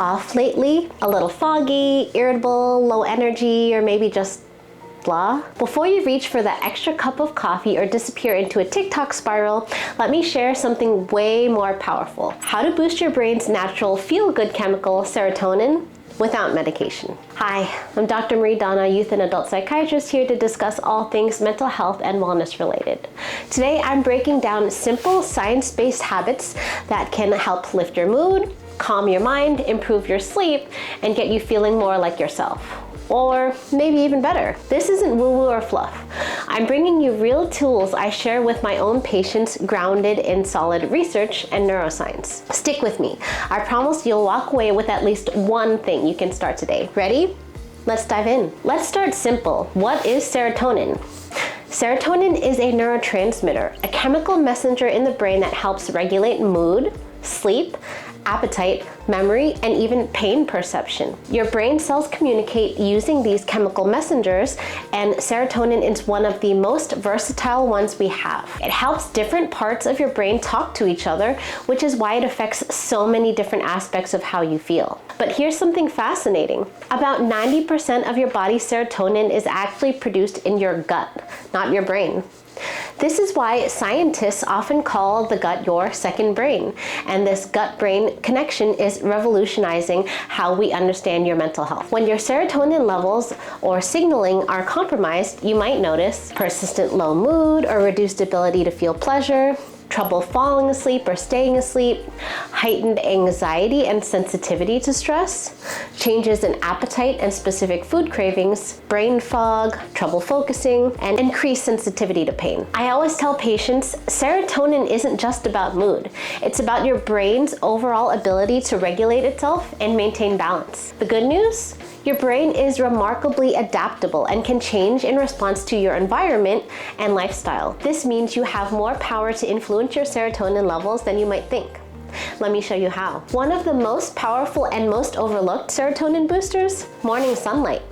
off lately? A little foggy, irritable, low energy, or maybe just blah? Before you reach for that extra cup of coffee or disappear into a TikTok spiral, let me share something way more powerful. How to boost your brain's natural feel-good chemical, serotonin, without medication. Hi, I'm Dr. Dona, youth and adult psychiatrist, here to discuss all things mental health and wellness related. Today, I'm breaking down simple science-based habits that can help lift your mood, calm your mind, improve your sleep, and get you feeling more like yourself. Or maybe even better. This isn't woo-woo or fluff. I'm bringing you real tools I share with my own patients grounded in solid research and neuroscience. Stick with me. I promise you'll walk away with at least one thing you can start today. Ready? Let's dive in. Let's start simple. What is serotonin? Serotonin is a neurotransmitter, a chemical messenger in the brain that helps regulate mood, sleep, appetite, memory, and even pain perception. Your brain cells communicate using these chemical messengers, and serotonin is one of the most versatile ones we have. It helps different parts of your brain talk to each other, which is why it affects so many different aspects of how you feel. But here's something fascinating. About 90% of your body's serotonin is actually produced in your gut, not your brain. This is why scientists often call the gut your second brain, and this gut-brain connection is revolutionizing how we understand your mental health. When your serotonin levels or signaling are compromised, you might notice persistent low mood or reduced ability to feel pleasure, trouble falling asleep or staying asleep, heightened anxiety and sensitivity to stress, changes in appetite and specific food cravings, brain fog, trouble focusing, and increased sensitivity to pain. I always tell patients, serotonin isn't just about mood. It's about your brain's overall ability to regulate itself and maintain balance. The good news? Your brain is remarkably adaptable and can change in response to your environment and lifestyle. This means you have more power to influence your serotonin levels than you might think. Let me show you how. One of the most powerful and most overlooked serotonin boosters, morning sunlight.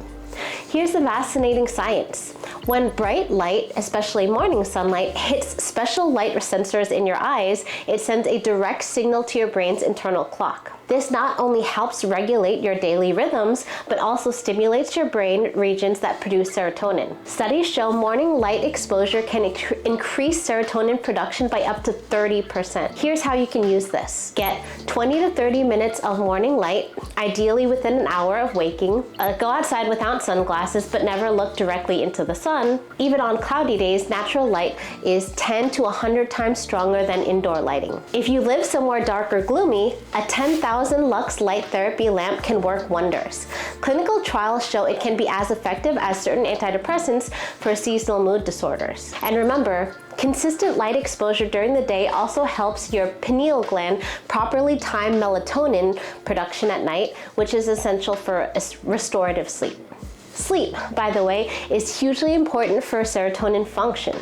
Here's the fascinating science. When bright light, especially morning sunlight, hits special light sensors in your eyes, it sends a direct signal to your brain's internal clock. This not only helps regulate your daily rhythms, but also stimulates your brain regions that produce serotonin. Studies show morning light exposure can increase serotonin production by up to 30%. Here's how you can use this. Get 20 to 30 minutes of morning light, ideally within an hour of waking. Go outside without sunglasses, but never look directly into the sun. Even on cloudy days, natural light is 10 to 100 times stronger than indoor lighting. If you live somewhere dark or gloomy, a 10,000 lux light therapy lamp can work wonders. Clinical trials show it can be as effective as certain antidepressants for seasonal mood disorders. And remember, consistent light exposure during the day also helps your pineal gland properly time melatonin production at night, which is essential for restorative sleep. Sleep, by the way, is hugely important for serotonin function.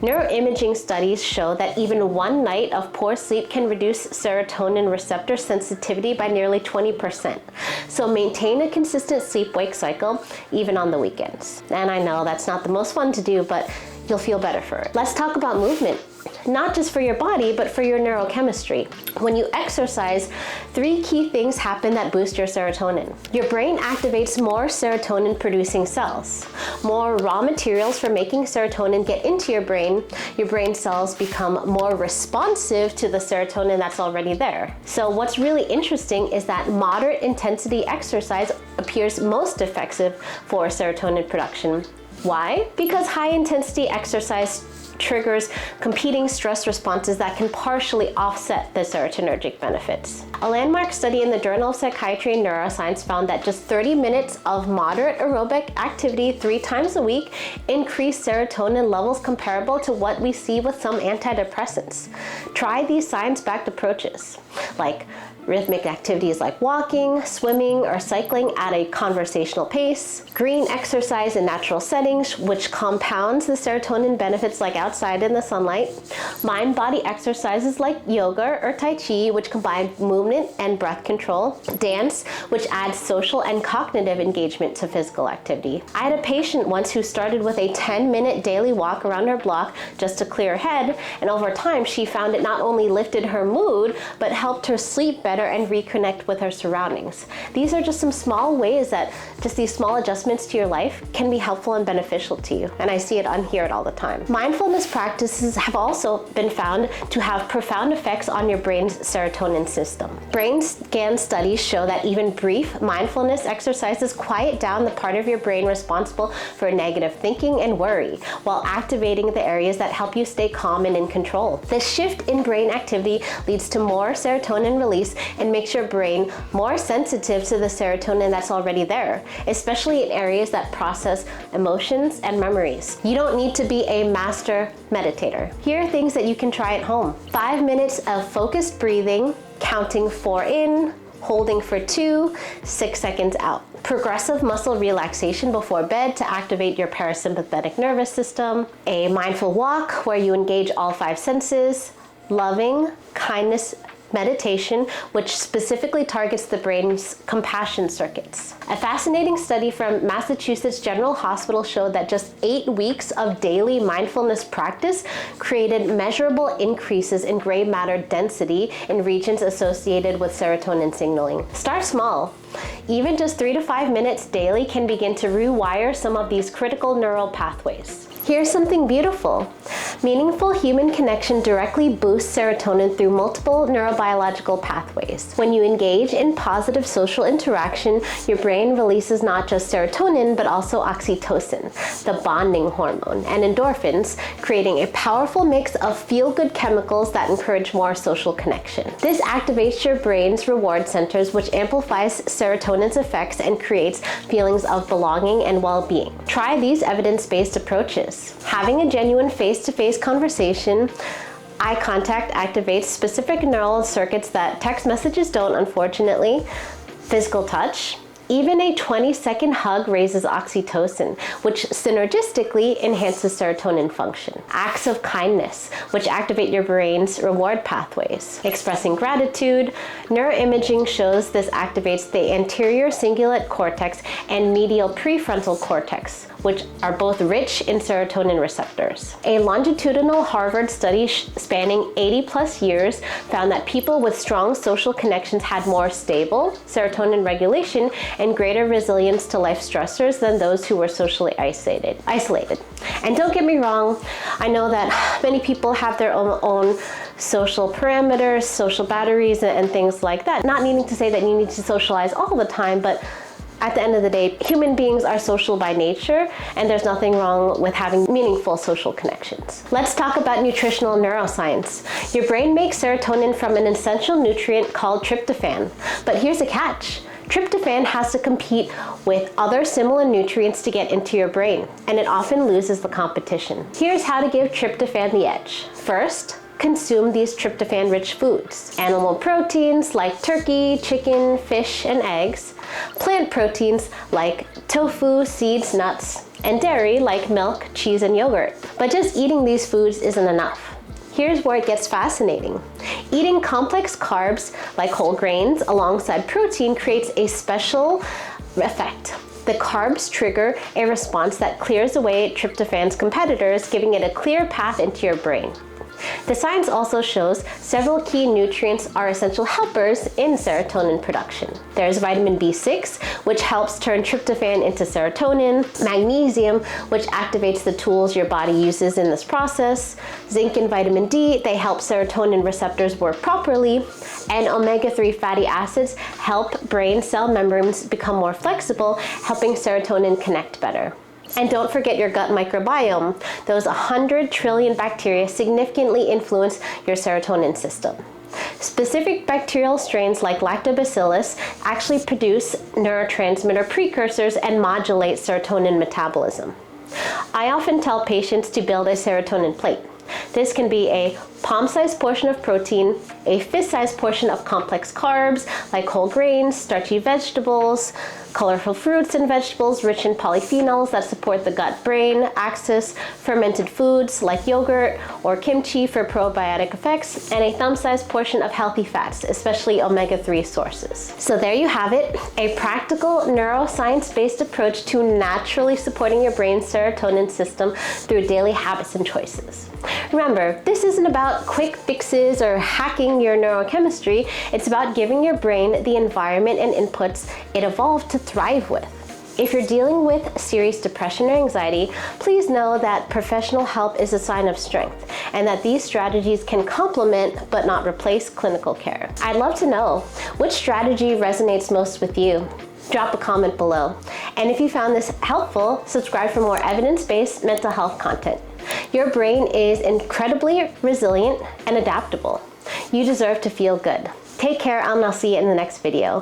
Neuroimaging studies show that even one night of poor sleep can reduce serotonin receptor sensitivity by nearly 20%. So maintain a consistent sleep-wake cycle, even on the weekends. And I know that's not the most fun to do, but you'll feel better for it. Let's talk about movement. Not just for your body, but for your neurochemistry. When you exercise, 3 key things happen that boost your serotonin. Your brain activates more serotonin-producing cells. More raw materials for making serotonin get into your brain cells become more responsive to the serotonin that's already there. So what's really interesting is that moderate intensity exercise appears most effective for serotonin production. Why? Because high-intensity exercise triggers competing stress responses that can partially offset the serotonergic benefits. A landmark study in the Journal of Psychiatry and Neuroscience found that just 30 minutes of moderate aerobic activity 3 times a week increased serotonin levels comparable to what we see with some antidepressants. Try these science-backed approaches, like rhythmic activities like walking, swimming, or cycling at a conversational pace, green exercise in natural settings, which compounds the serotonin benefits like outside in the sunlight, mind-body exercises like yoga or tai chi, which combine movement and breath control, dance, which adds social and cognitive engagement to physical activity. I had a patient once who started with a 10-minute daily walk around her block just to clear her head, and over time she found it not only lifted her mood, but helped her sleep better better and reconnect with our surroundings. These are just some small ways that just these small adjustments to your life can be helpful and beneficial to you. And I see it, I hear it all the time. Mindfulness practices have also been found to have profound effects on your brain's serotonin system. Brain scan studies show that even brief mindfulness exercises quiet down the part of your brain responsible for negative thinking and worry, while activating the areas that help you stay calm and in control. This shift in brain activity leads to more serotonin release and makes your brain more sensitive to the serotonin that's already there, especially in areas that process emotions and memories. You don't need to be a master meditator. Here are things that you can try at home. 5 minutes of focused breathing, counting 4 in, holding for 2, 6 seconds out. Progressive muscle relaxation before bed to activate your parasympathetic nervous system. A mindful walk where you engage all 5 senses. Loving kindness meditation, which specifically targets the brain's compassion circuits. A fascinating study from Massachusetts General Hospital showed that just 8 weeks of daily mindfulness practice created measurable increases in gray matter density in regions associated with serotonin signaling. Start small. Even just 3 to 5 minutes daily can begin to rewire some of these critical neural pathways. Here's something beautiful. Meaningful human connection directly boosts serotonin through multiple neurobiological pathways. When you engage in positive social interaction, your brain releases not just serotonin, but also oxytocin, the bonding hormone, and endorphins, creating a powerful mix of feel-good chemicals that encourage more social connection. This activates your brain's reward centers, which amplifies serotonin's effects and creates feelings of belonging and well-being. Try these evidence-based approaches. Having a genuine face-to-face conversation, eye contact activates specific neural circuits that text messages don't, unfortunately. Physical touch. Even a 20-second hug raises oxytocin, which synergistically enhances serotonin function. Acts of kindness, which activate your brain's reward pathways. Expressing gratitude. Neuroimaging shows this activates the anterior cingulate cortex and medial prefrontal cortex, which are both rich in serotonin receptors. A longitudinal Harvard study spanning 80+ years found that people with strong social connections had more stable serotonin regulation and greater resilience to life stressors than those who were socially isolated. And don't get me wrong, I know that many people have their own social parameters, social batteries, and things like that. Not needing to say that you need to socialize all the time, but at the end of the day, human beings are social by nature, and there's nothing wrong with having meaningful social connections. Let's talk about nutritional neuroscience. Your brain makes serotonin from an essential nutrient called tryptophan, but here's a catch. Tryptophan has to compete with other similar nutrients to get into your brain, and it often loses the competition. Here's how to give tryptophan the edge. First, consume these tryptophan-rich foods. Animal proteins like turkey, chicken, fish, and eggs. Plant proteins like tofu, seeds, nuts, and dairy like milk, cheese, and yogurt. But just eating these foods isn't enough. Here's where it gets fascinating. Eating complex carbs like whole grains alongside protein creates a special effect. The carbs trigger a response that clears away tryptophan's competitors, giving it a clear path into your brain. The science also shows several key nutrients are essential helpers in serotonin production. There's vitamin B6, which helps turn tryptophan into serotonin, magnesium, which activates the tools your body uses in this process, zinc and vitamin D, they help serotonin receptors work properly, and omega-3 fatty acids help brain cell membranes become more flexible, helping serotonin connect better. And don't forget your gut microbiome. Those 100 trillion bacteria significantly influence your serotonin system. Specific bacterial strains like lactobacillus actually produce neurotransmitter precursors and modulate serotonin metabolism. I often tell patients to build a serotonin plate. This can be a palm-sized portion of protein, a fist-sized portion of complex carbs like whole grains, starchy vegetables, colorful fruits and vegetables rich in polyphenols that support the gut-brain axis, fermented foods like yogurt or kimchi for probiotic effects, and a thumb-sized portion of healthy fats, especially omega-3 sources. So there you have it, a practical neuroscience-based approach to naturally supporting your brain's serotonin system through daily habits and choices. Remember, this isn't about quick fixes or hacking your neurochemistry. It's about giving your brain the environment and inputs it evolved to thrive with. If you're dealing with serious depression or anxiety, please know that professional help is a sign of strength and that these strategies can complement but not replace clinical care. I'd love to know which strategy resonates most with you. Drop a comment below. And if you found this helpful, subscribe for more evidence-based mental health content. Your brain is incredibly resilient and adaptable. You deserve to feel good. Take care, and I'll see you in the next video.